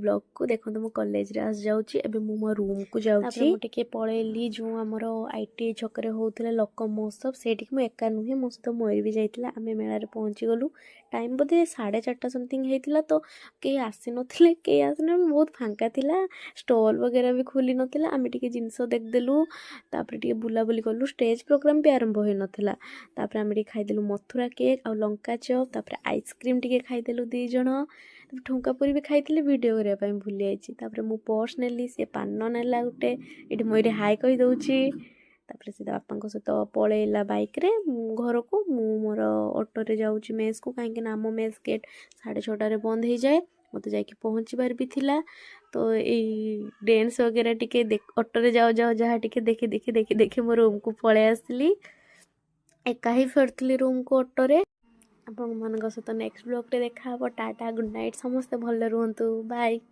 Blog को देखो मो कॉलेज रे आस जाउची एबे मो रूम को जाउची मो टिके पळेली जो हमर आईटीआई छकरे होउतले लोक महोत्सव सेठी मो एका नुहे मो सहित मयूर भी जाइतिला आमे मेला रे पहुंची गलु टाइम बोधे 4:30 समथिंग हेतिला तो के आसी नथिले के आसने बहुत फांका थिला स्टॉल वगैरह भी खोली नथिला आमे टिके जिंस देख देलु तापर टिके बुला बुली करलु स्टेज प्रोग्राम भी आरंभ होई नथिला तापर आमे टिके खाइ देलु मथुरा केक आ लंका चॉप तापर आइसक्रीम टिके खाइ देलु दी जण ठुंका पुरी भी खाइतिले वीडियो करिया पई भूली आइछि तापर मु पर्स नेली से पान नेला गुटे एठी मोइरे हाय कहि दउछि तापर से बापा सहित पळेला बाइक रे घर को मु मोर ऑटो रे जाउछि मेस को काहे कि नाम मेस गेट 6:30 रे बंद हो जाए मत जाके पहुँचबार भी थिला तो यही डांस वगैरह टिके ऑटो रे जाओ जाओ जहाँ टिके देखी देखी देखी देखी मो रूम को पळे आसली एका ही फेरथली रूम को ऑटो रे आपण मन सहित नेक्स्ट ब्लॉग रे देखा टाटा गुड नाइट समस्ते भले रुहंतु बाय।